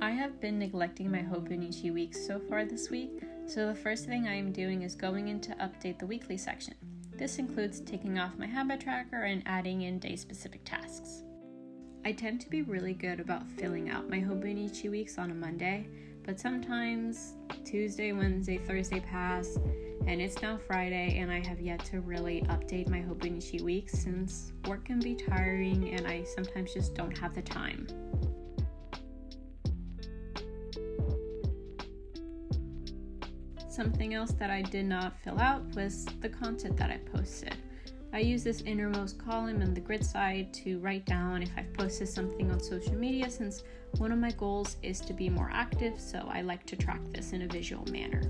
I have been neglecting my Hobonichi weeks so far this week, so the first thing I am doing is going in to update the weekly section. This includes taking off my habit tracker and adding in day-specific tasks. I tend to be really good about filling out my Hobonichi weeks on a Monday, but sometimes Tuesday, Wednesday, Thursday pass, and it's now Friday and I have yet to really update my Hobonichi weeks since work can be tiring and I sometimes just don't have the time. Something else that I did not fill out was the content that I posted. I use this innermost column and the grid side to write down if I've posted something on social media, since one of my goals is to be more active, so I like to track this in a visual manner.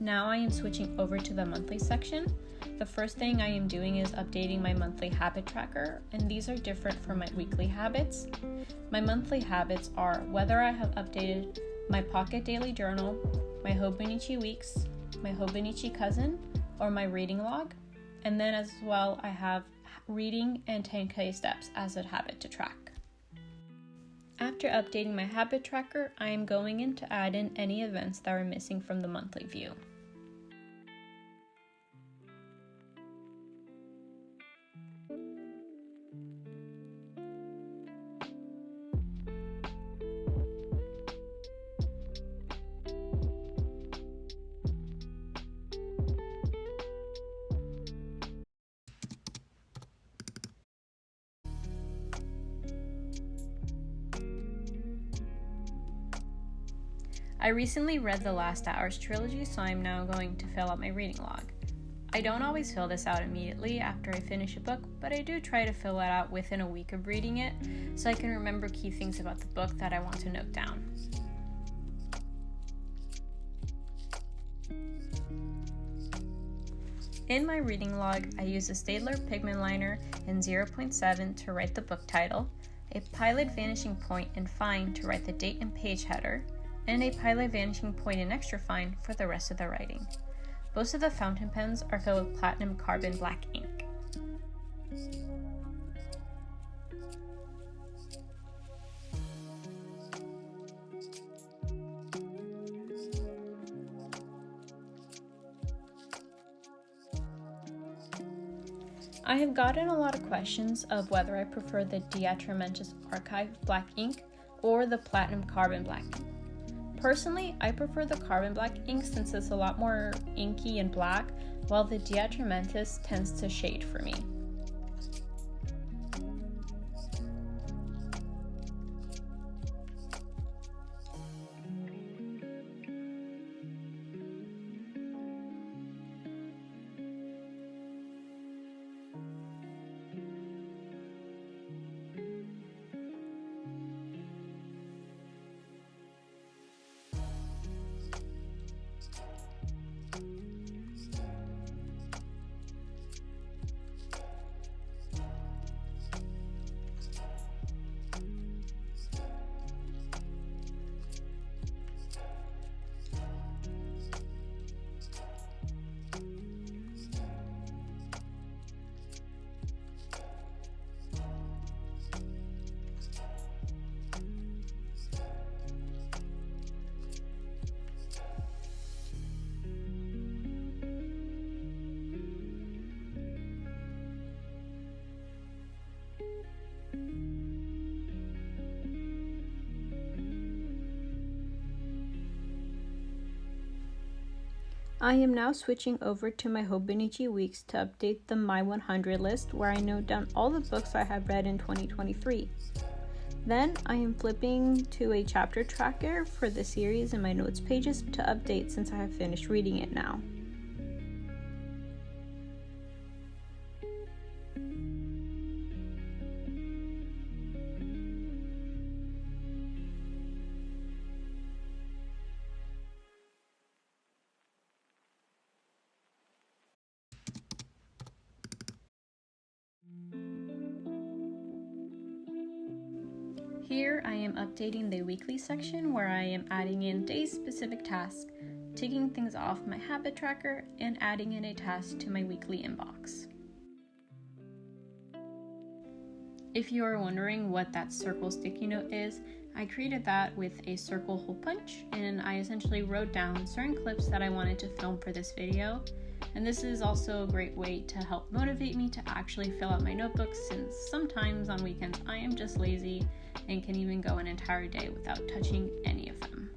Now I am switching over to the monthly section. The first thing I am doing is updating my monthly habit tracker, and these are different from my weekly habits. My monthly habits are whether I have updated my pocket daily journal, my Hobonichi weeks, my Hobonichi Cousin, or my reading log, and then as well I have reading and 10K steps as a habit to track. After updating my habit tracker, I am going in to add in any events that are missing from the monthly view. I recently read the Last Hours trilogy, so I'm now going to fill out my reading log. I don't always fill this out immediately after I finish a book, but I do try to fill it out within a week of reading it, so I can remember key things about the book that I want to note down. In my reading log, I use a Staedtler pigment liner in 0.7 to write the book title, a Pilot vanishing point in fine to write the date and page header, and a Pilot vanishing point in extra fine for the rest of the writing. Most of the fountain pens are filled with platinum carbon black ink. I have gotten a lot of questions of whether I prefer the Diatramentis Archive black ink or the platinum carbon black ink. Personally, I prefer the carbon black ink since it's a lot more inky and black, while the Diatramentis tends to shade for me. I am now switching over to my Hobonichi weeks to update the My 100 list where I note down all the books I have read in 2023. Then I am flipping to a chapter tracker for the series in my notes pages to update since I have finished reading it now. Here I am updating the weekly section where I am adding in day-specific tasks, taking things off my habit tracker, and adding in a task to my weekly inbox. If you are wondering what that circle sticky note is, I created that with a circle hole punch, and I essentially wrote down certain clips that I wanted to film for this video. And this is also a great way to help motivate me to actually fill out my notebooks, since sometimes on weekends I am just lazy and can even go an entire day without touching any of them.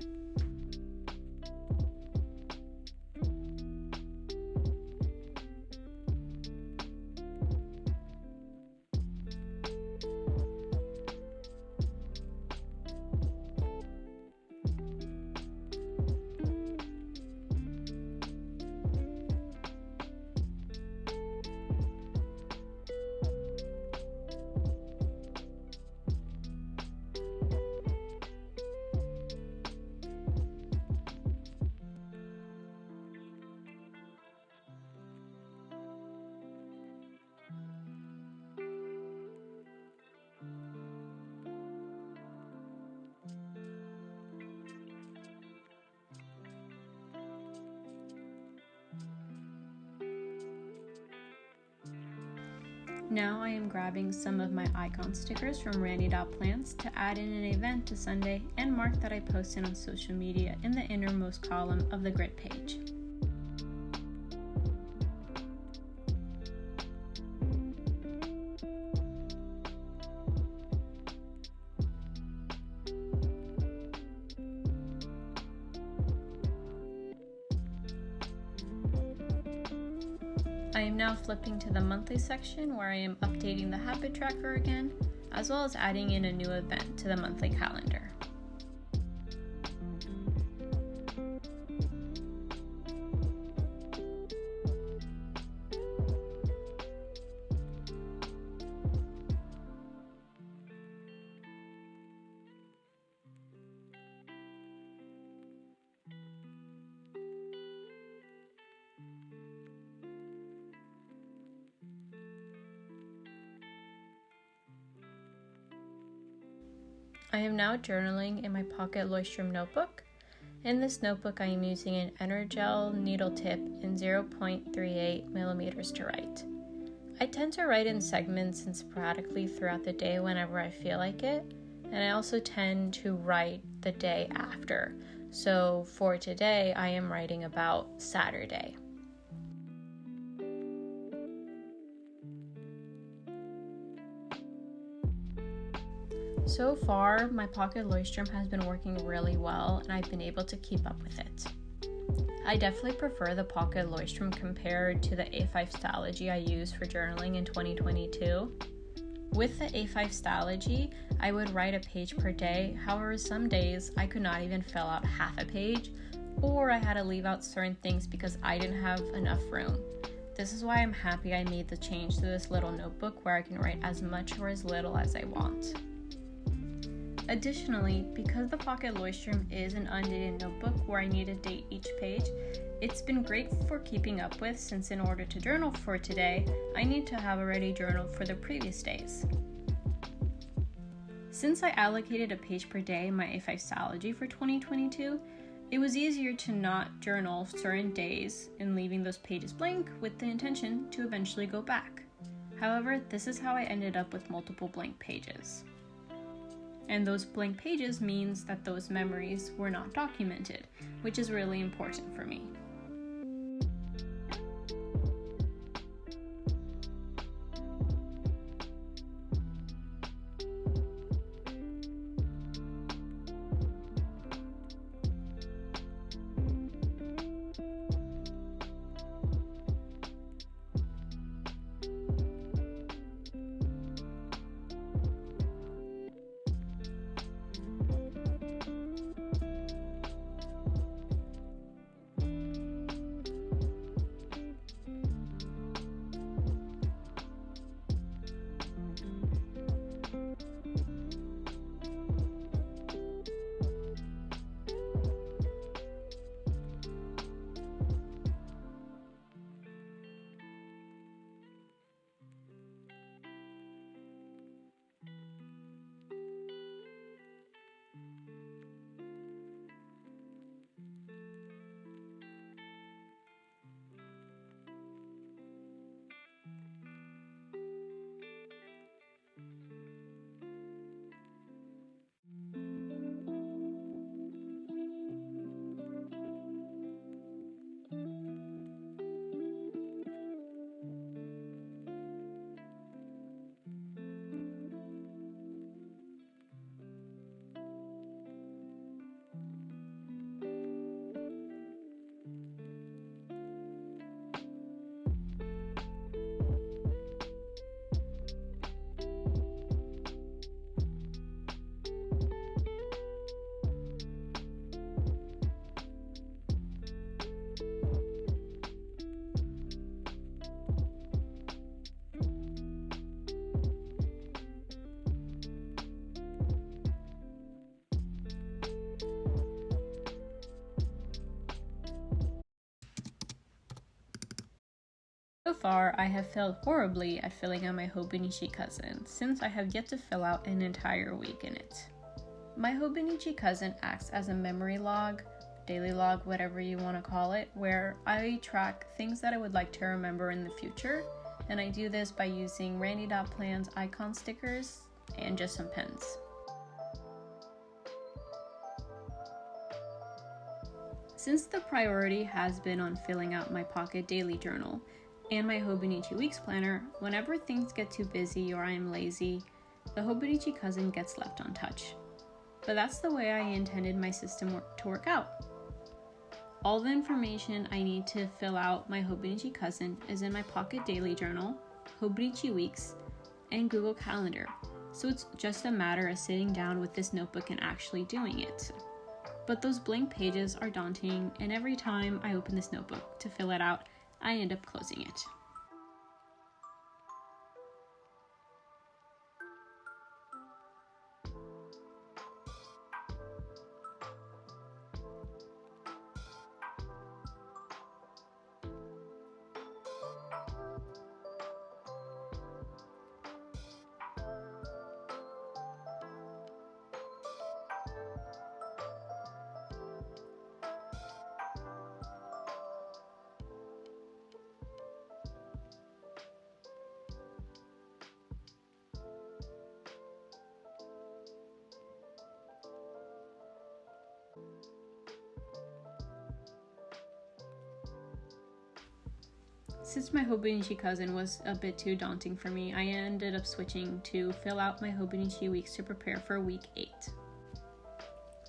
Now I am grabbing some of my icon stickers from Randy.plants to add in an event to Sunday and mark that I posted on social media in the innermost column of the grid page. I am now flipping to the monthly section where I am updating the habit tracker again, as well as adding in a new event to the monthly calendar. I am now journaling in my Pocket Leuchtturm notebook. In this notebook, I am using an Energel needle tip in 0.38 millimeters to write. I tend to write in segments and sporadically throughout the day whenever I feel like it, and I also tend to write the day after. So for today, I am writing about Saturday. So far, my Pocket Leuchtturm has been working really well, and I've been able to keep up with it. I definitely prefer the Pocket Leuchtturm compared to the A5 Stylogy I used for journaling in 2022. With the A5 Stylogy, I would write a page per day. However, some days I could not even fill out half a page, or I had to leave out certain things because I didn't have enough room. This is why I'm happy I made the change to this little notebook where I can write as much or as little as I want. Additionally, because the Pocket Leuchtturm is an undated notebook where I need to date each page, it's been great for keeping up with, since in order to journal for today, I need to have already journaled for the previous days. Since I allocated a page per day in my A5 Stylogy for 2022, it was easier to not journal certain days and leaving those pages blank with the intention to eventually go back. However, this is how I ended up with multiple blank pages. And those blank pages means that those memories were not documented, which is really important for me. far, I have failed horribly at filling out my Hobonichi Cousin, since I have yet to fill out an entire week in it. My Hobonichi Cousin acts as a memory log, daily log, whatever you want to call it, where I track things that I would like to remember in the future, and I do this by using Randy Dot Plan's icon stickers and just some pens. Since the priority has been on filling out my pocket daily journal and my Hobonichi Weeks planner, whenever things get too busy or I am lazy, the Hobonichi Cousin gets left untouched. But that's the way I intended my system to work out. All the information I need to fill out my Hobonichi Cousin is in my pocket daily journal, Hobonichi Weeks, and Google Calendar, so it's just a matter of sitting down with this notebook and actually doing it. But those blank pages are daunting, and every time I open this notebook to fill it out, I end up closing it. Since my Hobonichi Cousin was a bit too daunting for me, I ended up switching to fill out my Hobonichi Weeks to prepare for week 8.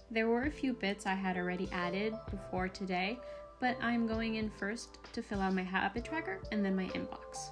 There were a few bits I had already added before today, but I'm going in first to fill out my habit tracker and then my inbox.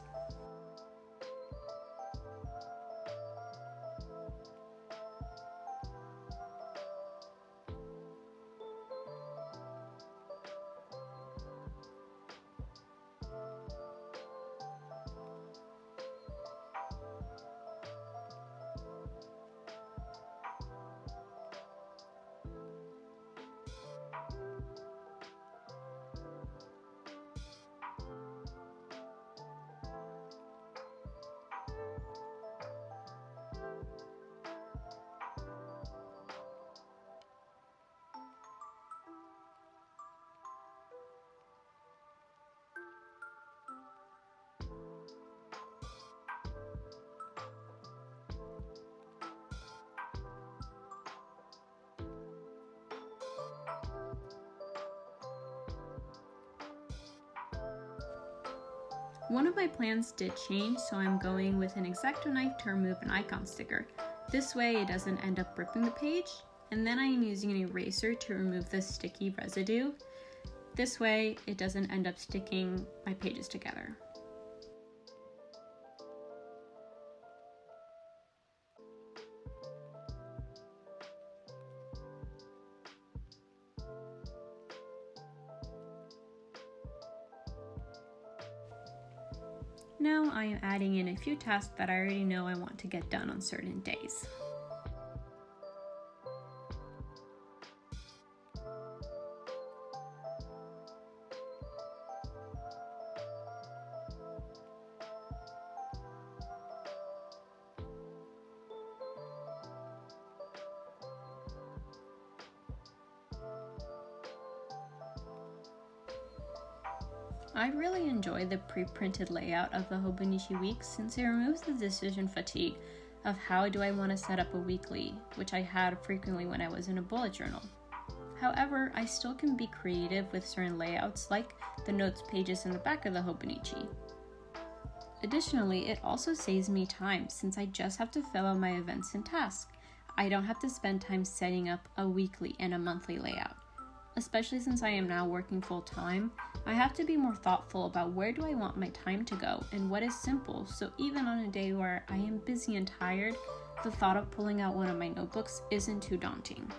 One of my plans did change, so I'm going with an X-Acto Leuchtturm move and icon sticker. This way it doesn't end up ripping the page, and then I am using an eraser to remove the sticky residue. This way it doesn't end up sticking my pages together. Now I am adding in a few tasks that I already know I want to get done on certain days. I really enjoy the pre-printed layout of the Hobonichi Weeks since it removes the decision fatigue of how do I want to set up a weekly, which I had frequently when I was in a bullet journal. However, I still can be creative with certain layouts like the notes pages in the back of the Hobonichi. Additionally, it also saves me time since I just have to fill out my events and tasks. I don't have to spend time setting up a weekly and a monthly layout. Especially since I am now working full-time, I have to be more thoughtful about where do I want my time to go and what is simple, so even on a day where I am busy and tired, the thought of pulling out one of my notebooks isn't too daunting.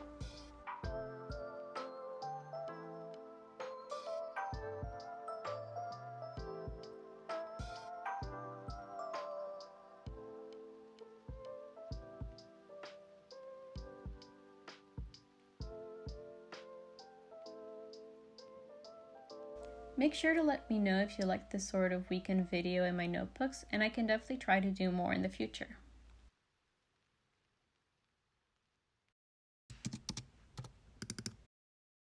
Make sure to let me know if you like this sort of weekend video in my notebooks, and I can definitely try to do more in the future.